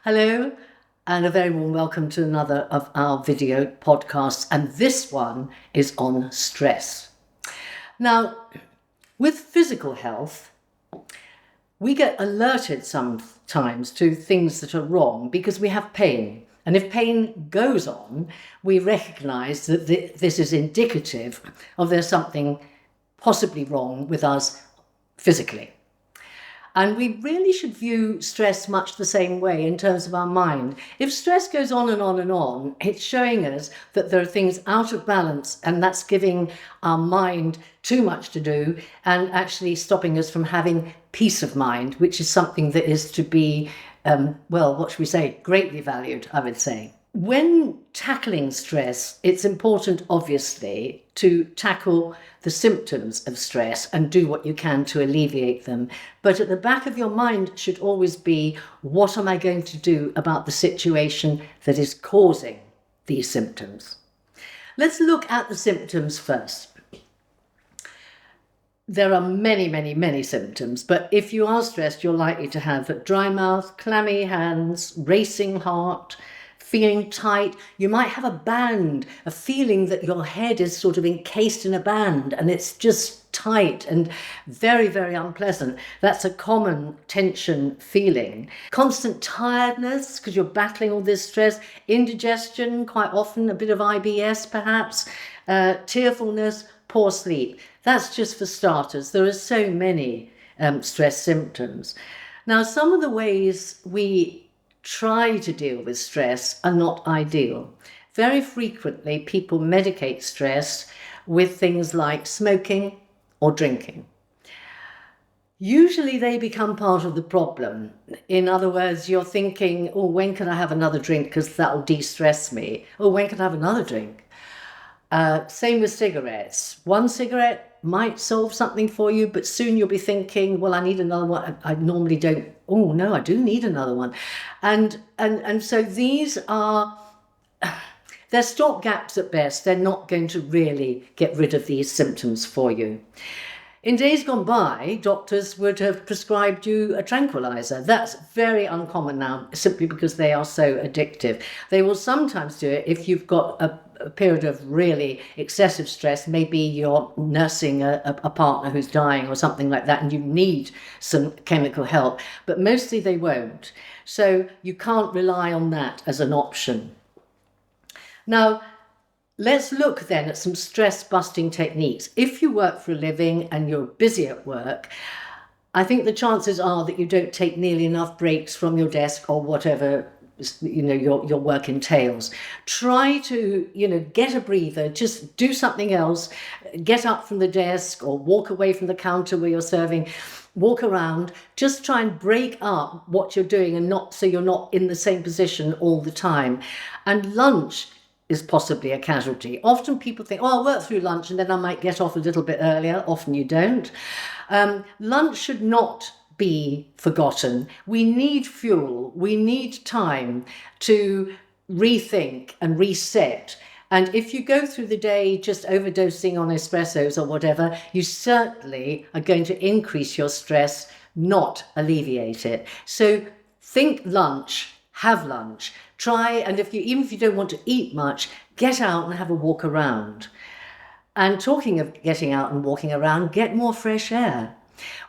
Hello, and a very warm welcome to another of our video podcasts. And this one is on stress. Now, with physical health, we get alerted sometimes to things that are wrong because we have pain. And if pain goes on, we recognize that this is indicative of there's something possibly wrong with us physically. And we really should view stress much the same way in terms of our mind. If stress goes on and on and on, it's showing us that there are things out of balance, and that's giving our mind too much to do and actually stopping us from having peace of mind, which is something that is to be, what should we say, greatly valued, I would say. When tackling stress, it's important, obviously, to tackle the symptoms of stress and do what you can to alleviate them. But at the back of your mind should always be, what am I going to do about the situation that is causing these symptoms? Let's look at the symptoms first. There are many, many, many symptoms, but if you are stressed, you're likely to have a dry mouth, clammy hands, racing heart, feeling tight. You might have a feeling that your head is sort of encased in a band and it's just tight and very, very unpleasant. That's a common tension feeling. Constant tiredness because you're battling all this stress, indigestion, quite often a bit of IBS perhaps, tearfulness, poor sleep. That's just for starters. There are so many stress symptoms. Now, some of the ways we try to deal with stress are not ideal. Very frequently, people medicate stress with things like smoking or drinking. Usually they become part of the problem. In other words, you're thinking, oh, when can I have another drink because that'll de-stress me? Or when can I have another drink? Same with cigarettes. One cigarette might solve something for you, but soon you'll be thinking, well, I need another one. I normally don't. Oh, no, I do need another one. And so these are, they're stopgaps at best. They're not going to really get rid of these symptoms for you. In days gone by, doctors would have prescribed you a tranquilizer. That's very uncommon now, simply because they are so addictive. They will sometimes do it if you've got a period of really excessive stress. Maybe you're nursing a partner who's dying or something like that, and you need some chemical help. But mostly they won't. So you can't rely on that as an option. Now, let's look then at some stress-busting techniques. If you work for a living and you're busy at work, I think the chances are that you don't take nearly enough breaks from your desk or whatever your work entails. Try to get a breather, just do something else, get up from the desk or walk away from the counter where you're serving, walk around, just try and break up what you're doing and not so you're not in the same position all the time. And lunch is possibly a casualty. Often people think, oh, I'll work through lunch and then I might get off a little bit earlier. Often you don't. Lunch should not be forgotten. We need fuel. We need time to rethink and reset. And if you go through the day just overdosing on espressos or whatever, you certainly are going to increase your stress, not alleviate it. So think lunch, have lunch. Try, and even if you don't want to eat much, get out and have a walk around. And talking of getting out and walking around, get more fresh air.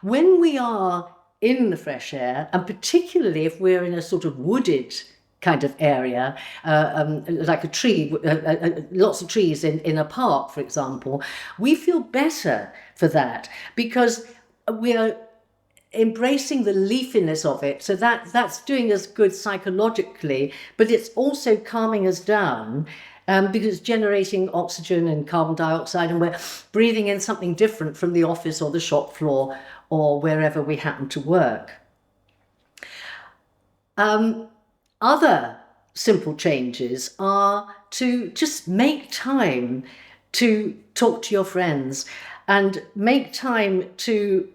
When we are in the fresh air, and particularly if we're in a sort of wooded kind of area, like a tree, lots of trees in a park, for example, we feel better for that because we're embracing the leafiness of it. So that's doing us good psychologically, but it's also calming us down because it's generating oxygen and carbon dioxide, and we're breathing in something different from the office or the shop floor or wherever we happen to work. Other simple changes are to just make time to talk to your friends and make time to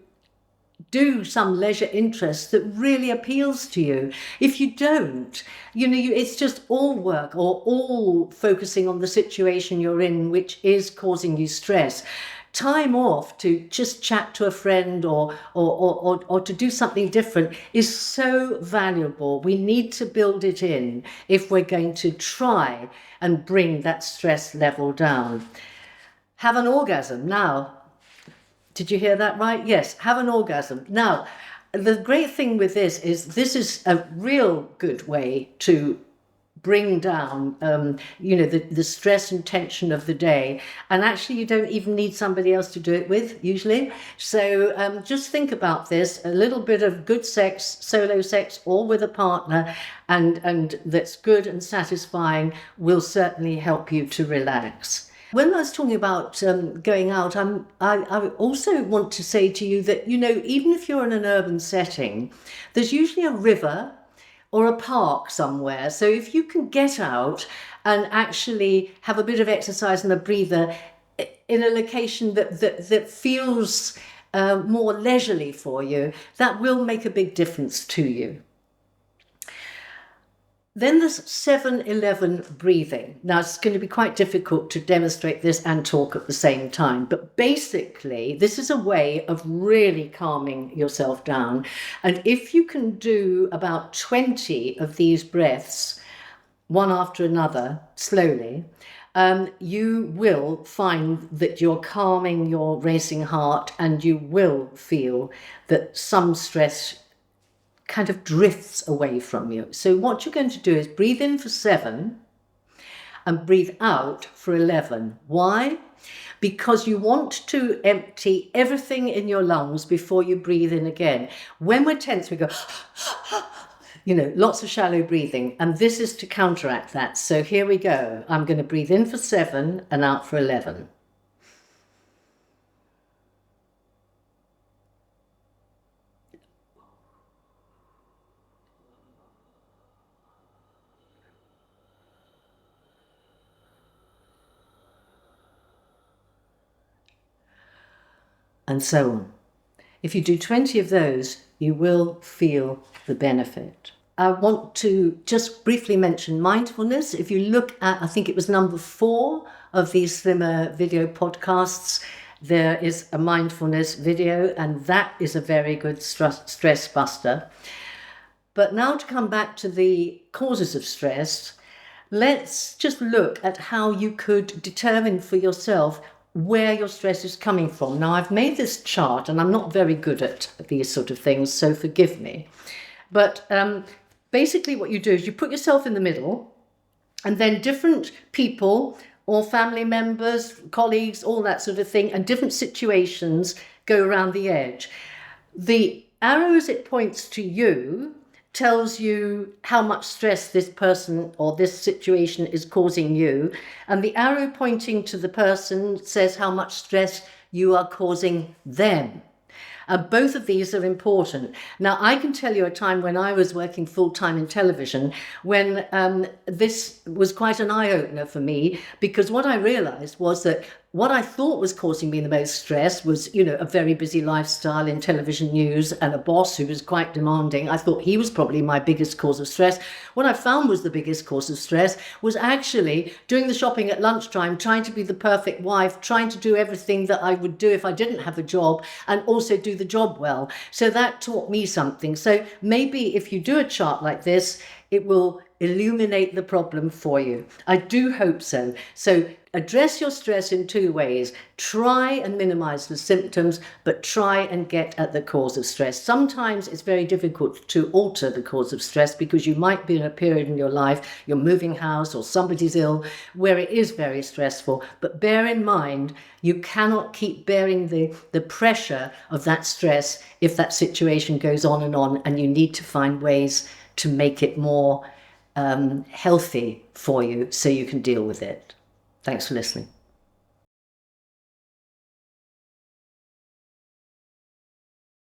do some leisure interest that really appeals to you. If you don't, it's just all work or all focusing on the situation you're in, which is causing you stress. Time off to just chat to a friend or to do something different is so valuable. We need to build it in if we're going to try and bring that stress level down. Have an orgasm. Now, did you hear that right? Yes, have an orgasm. Now, the great thing with this is a real good way to bring down, the stress and tension of the day. And actually, you don't even need somebody else to do it with, usually. So just think about this. A little bit of good sex, solo sex, or with a partner, and that's good and satisfying will certainly help you to relax. When I was talking about going out, I also want to say to you that, even if you're in an urban setting, there's usually a river or a park somewhere. So if you can get out and actually have a bit of exercise and a breather in a location that feels more leisurely for you, that will make a big difference to you. Then there's 7-11 breathing. Now, it's going to be quite difficult to demonstrate this and talk at the same time, but basically, this is a way of really calming yourself down. And if you can do about 20 of these breaths, one after another, slowly, you will find that you're calming your racing heart, and you will feel that some stress kind of drifts away from you. So what you're going to do is breathe in for 7 and breathe out for 11. Why? Because you want to empty everything in your lungs before you breathe in again. When we're tense, we go, lots of shallow breathing, and this is to counteract that. So here we go. I'm going to breathe in for 7 and out for 11. And so on. If you do 20 of those, you will feel the benefit. I want to just briefly mention mindfulness. If you look at, I think it was number 4 of these Slimmr video podcasts, there is a mindfulness video, and that is a very good stress buster. But now to come back to the causes of stress, let's just look at how you could determine for yourself where your stress is coming from. Now, I've made this chart, and I'm not very good at these sort of things, so forgive me. But basically what you do is you put yourself in the middle, and then different people or family members, colleagues, all that sort of thing, and different situations go around the edge. The arrow as it points to you tells you how much stress this person or this situation is causing you, and the arrow pointing to the person says how much stress you are causing them. Both of these are important. Now, I can tell you a time when I was working full-time in television when this was quite an eye-opener for me, because what I realized was that what I thought was causing me the most stress was, a very busy lifestyle in television news and a boss who was quite demanding. I thought he was probably my biggest cause of stress. What I found was the biggest cause of stress was actually doing the shopping at lunchtime, trying to be the perfect wife, trying to do everything that I would do if I didn't have a job, and also do the job well. So that taught me something. So maybe if you do a chart like this, it will illuminate the problem for you. I do hope so. So address your stress in 2 ways. Try and minimize the symptoms, but try and get at the cause of stress. Sometimes it's very difficult to alter the cause of stress because you might be in a period in your life, you're moving house or somebody's ill, where it is very stressful. But bear in mind, you cannot keep bearing the pressure of that stress if that situation goes on, and you need to find ways to make it more healthy for you so you can deal with it. Thanks for listening.